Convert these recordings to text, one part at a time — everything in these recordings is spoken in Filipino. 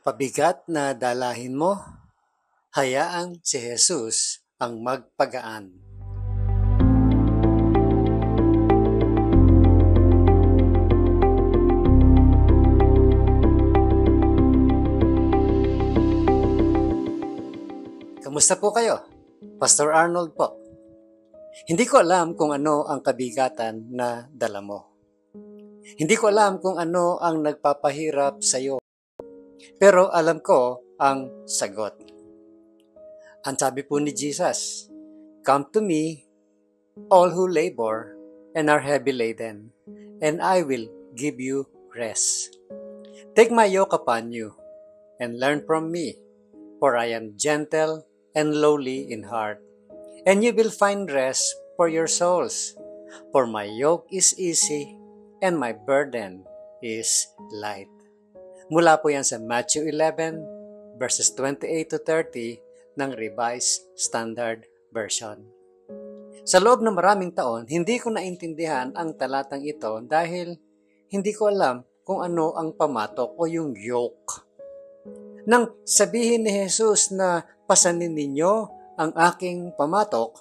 Pabigat na dalahin mo, hayaang si Jesus ang magpagaan. Kamusta po kayo? Pastor Arnold po. Hindi ko alam kung ano ang kabigatan na dala mo. Hindi ko alam kung ano ang nagpapahirap sa iyo. Pero alam ko ang sagot. Ang sabi po ni Jesus, "Come to me, all who labor and are heavy laden, and I will give you rest. Take my yoke upon you, and learn from me, for I am gentle and lowly in heart, and you will find rest for your souls. For my yoke is easy, and my burden is light." Mula po yan sa Matthew 11, verses 28 to 30 ng Revised Standard Version. Sa loob ng maraming taon, hindi ko naintindihan ang talatang ito dahil hindi ko alam kung ano ang pamatok o yung yoke. Nang sabihin ni Jesus na pasanin ninyo ang aking pamatok,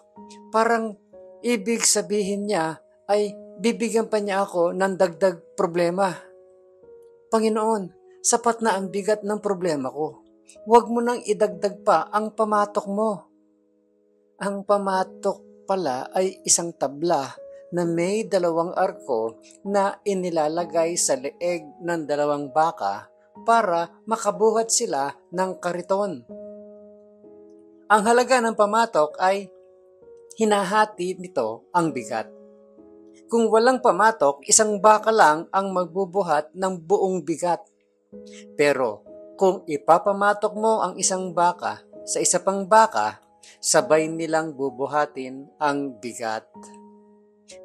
parang ibig sabihin niya ay bibigyan pa niya ako ng dagdag problema. Panginoon, sapat na ang bigat ng problema ko. Huwag mo nang idagdag pa ang pamatok mo. Ang pamatok pala ay isang tabla na may 2 arko na inilalagay sa leeg ng 2 baka para makabuhat sila ng kariton. Ang halaga ng pamatok ay hinahati nito ang bigat. Kung walang pamatok, 1 baka lang ang magbubuhat ng buong bigat. Pero kung ipapamatok mo ang 1 baka sa isa pang baka, sabay nilang bubuhatin ang bigat.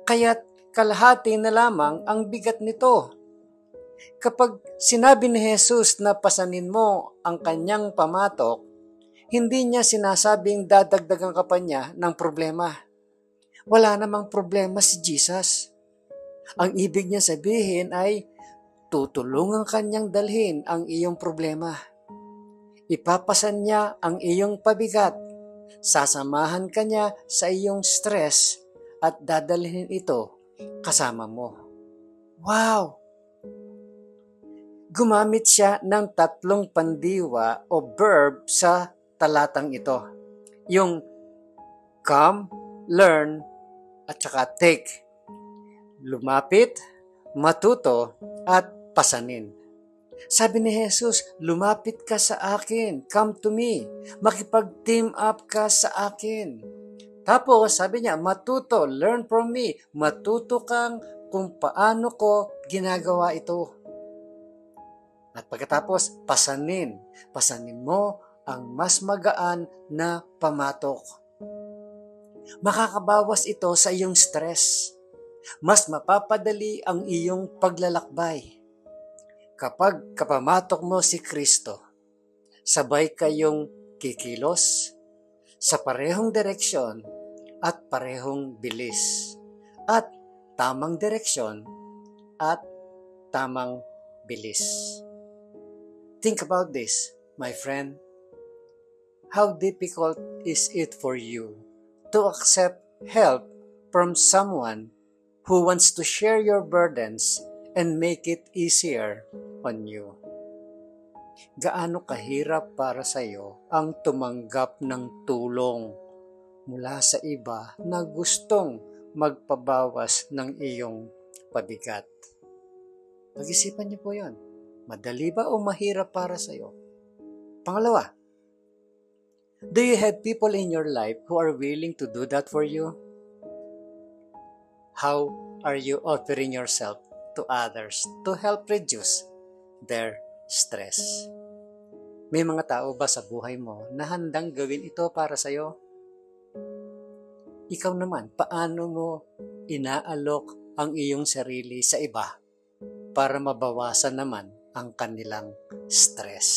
Kaya't kalahati na lamang ang bigat nito. Kapag sinabi ni Jesus na pasanin mo ang kanyang pamatok, hindi niya sinasabing dadagdagan ka pa niya ng problema. Wala namang problema si Jesus. Ang ibig niya sabihin ay tutulungan kanyang dalhin ang iyong problema. Ipapasan niya ang iyong pabigat. Sasamahan ka niya sa iyong stress at dadalhin ito kasama mo. Wow! Gumamit siya ng 3 pandiwa o verb sa talatang ito. Yung come, learn, at saka take. Lumapit, matuto, at pasanin. Sabi ni Jesus, lumapit ka sa akin, come to me, makipag-team up ka sa akin. Tapos sabi niya, matuto, learn from me, matuto kang kung paano ko ginagawa ito. At pagkatapos, pasanin mo ang mas magaan na pamatok. Makakabawas ito sa iyong stress. Mas mapapadali ang iyong paglalakbay. Kapag kapamatok mo si Kristo, sabay kayong kikilos sa parehong direksyon at parehong bilis at tamang direksyon at tamang bilis. Think about this, my friend. How difficult is it for you to accept help from someone who wants to share your burdens and make it easier on you? Gaano kahirap para sa iyo ang tumanggap ng tulong mula sa iba na gustong magpabawas ng iyong pabigat? Pag-isipan niyo po yan. Madali ba o mahirap para sa iyo? Pangalawa, do you have people in your life who are willing to do that for you? How are you offering yourself to others to help reduce their stress? May mga tao ba sa buhay mo na handang gawin ito para sa iyo? Ikaw naman, paano mo inaalok ang iyong sarili sa iba para mabawasan naman ang kanilang stress?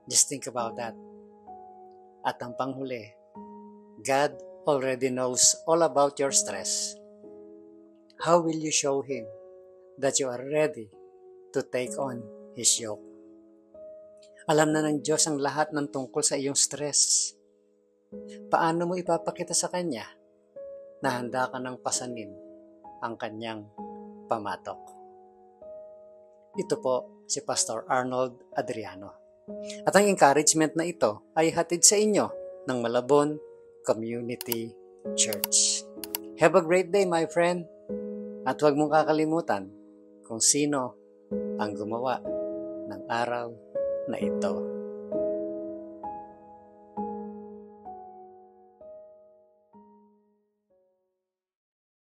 Just think about that. At ang panghuli, God already knows all about your stress. How will you show Him that you are ready to take on His yoke? Alam na ng Diyos ang lahat ng tungkol sa iyong stress. Paano mo ipapakita sa Kanya na handa ka ng pasanin ang Kanyang pamatok? Ito po si Pastor Arnold Adriano. At ang encouragement na ito ay hatid sa inyo ng Malabon Community Church. Have a great day, my friend. At huwag mong kakalimutan kung sino ang gumawa ng araw na ito.